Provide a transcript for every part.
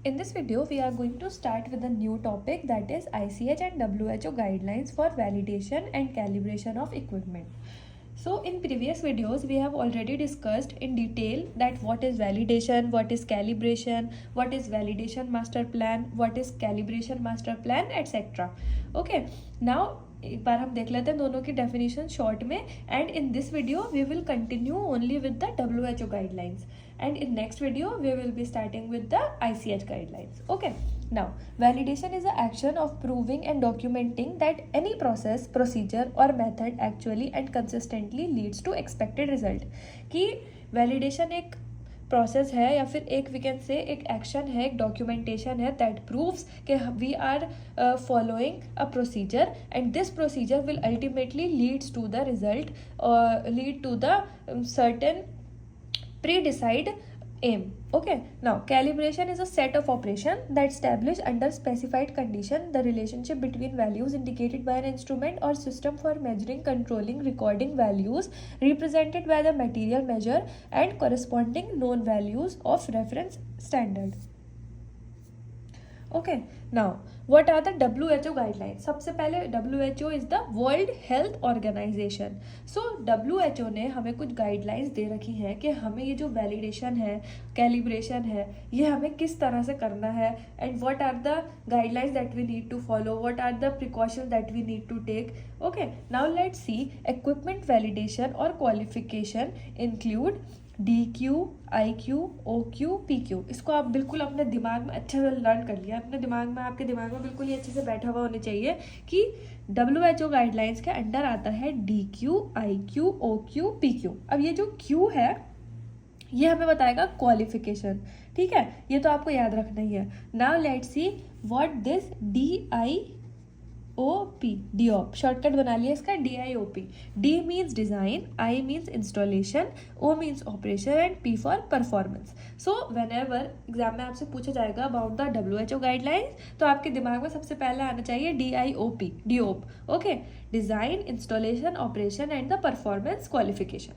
In this video, we are going to start with a new topic, that is ICH and WHO guidelines for validation and calibration of equipment. So in previous videos, we have already discussed in detail that what is validation, what is calibration, what is validation master plan, what is calibration master plan, etc. Okay, now एक बार हम देख लेते हैं दोनों की definition short में. And in this video we will continue only with the WHO guidelines, and in next video we will be starting with the ICH guidelines. Okay, now validation is the action of proving and documenting that any process, procedure or method actually and consistently leads to expected result. कि validation एक process है या फिर एक we can say एक action है, एक documentation है दैट प्रूव्स कि we are following a procedure and this procedure will ultimately leads to the result, lead to the certain pre-decide aim. Okay, now calibration is a set of operation that establish under specified condition the relationship between values indicated by an instrument or system for measuring, controlling, recording values represented by the material measure and corresponding known values of reference standard. Okay, now what are the WHO guidelines? सबसे पहले WHO is the World Health Organization. So WHO ने हमें कुछ guidelines दे रखी हैं कि हमें ये जो वैलिडेशन है, कैलिब्रेशन है, ये हमें किस तरह से करना है and what are the guidelines that we need to follow, what are the precautions that we need to take. Okay, now let's see equipment validation और qualification include DQ, IQ, OQ, PQ. इसको आप बिल्कुल अपने दिमाग में अच्छे से learn कर लिया, अपने दिमाग में, आपके दिमाग में बिल्कुल ये अच्छे से बैठा हुआ होने चाहिए कि WHO गाइडलाइंस के अंडर आता है DQ, IQ, OQ, PQ. अब ये जो Q है ये हमें बताएगा क्वालिफिकेशन. ठीक है, ये तो आपको याद रखना ही है. Now let's see what this DIOP, DIOP shortcut बना लिया इसका, DIOP. D means design, I means installation, O means operation and P for performance. So whenever exam में आपसे पूछा जाएगा अबाउट द WHO गाइडलाइंस तो आपके दिमाग में सबसे पहले आना चाहिए DIOP, DIOP. Okay, design, installation, operation and the performance qualification.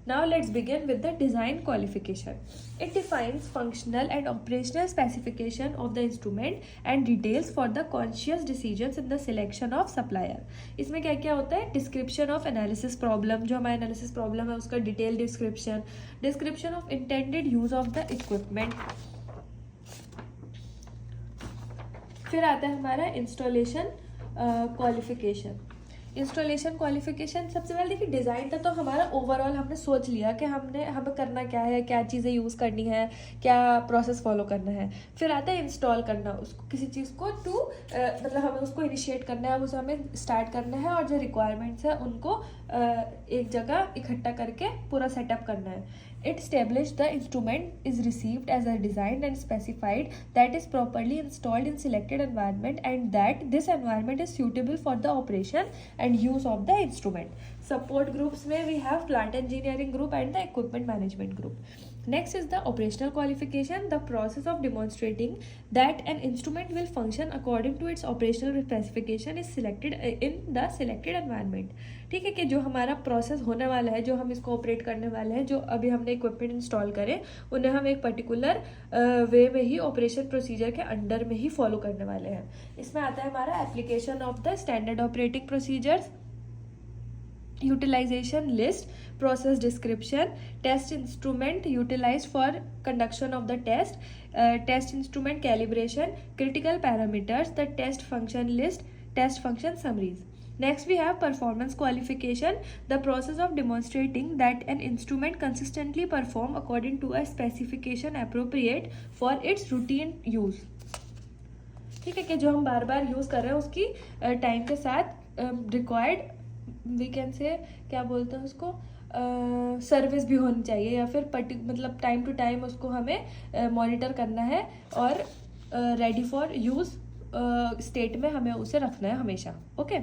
Now let's begin with the design qualification. It defines functional and operational specification of the instrument and details for the conscious decisions in the selection of supplier. इसमें क्या क्या होता है? Description of analysis problem, जो हमारा analysis problem है उसका detailed description, description of intended use of the equipment. फिर आता है हमारा installation qualification. इंस्टॉलेशन क्वालिफिकेशन सबसे पहले देखिए, डिज़ाइन था तो हमारा ओवरऑल हमने सोच लिया कि हमें करना क्या है, क्या चीज़ें यूज़ करनी है, क्या प्रोसेस फॉलो करना है. फिर आता है इंस्टॉल करना, उसको किसी चीज़ को मतलब हमें उसको इनिशिएट करना है, उसे हमें स्टार्ट करना है और जो रिक्वायरमेंट्स है उनको एक जगह इकट्ठा करके पूरा सेटअप करना है. It established the instrument is received as a designed and specified that is properly installed in selected environment and that this environment is suitable for the operation and use of the instrument. Support groups में we have plant engineering group and the equipment management group. Next is the operational qualification, the process of demonstrating that an instrument will function according to its operational specification is selected in the selected environment. ठीक है, कि जो हमारा process होने वाला है, जो हम इसको ऑपरेट करने वाले हैं, जो अभी हमने इक्विपमेंट इंस्टॉल करें उन्हें हम एक पर्टिकुलर वे में ही ऑपरेशन प्रोसीजर के अंडर में ही फॉलो करने वाले हैं. इसमें आता है हमारा application of the standard operating procedures, utilization list, process description, test instrument utilized for conduction of the test, test instrument calibration, critical parameters, the test function list, test function summaries. Next we have performance qualification, the process of demonstrating that an instrument consistently perform according to a specification appropriate for its routine use. ठीक है, कि जो हम बार बार use कर रहे हैं उसकी time के साथ रिक्वायर्ड वी कैन से क्या बोलते हैं उसको, सर्विस भी होनी चाहिए या फिर मतलब टाइम टू टाइम उसको हमें मॉनिटर करना है और रेडी फॉर यूज़ स्टेट में हमें उसे रखना है हमेशा. ओके.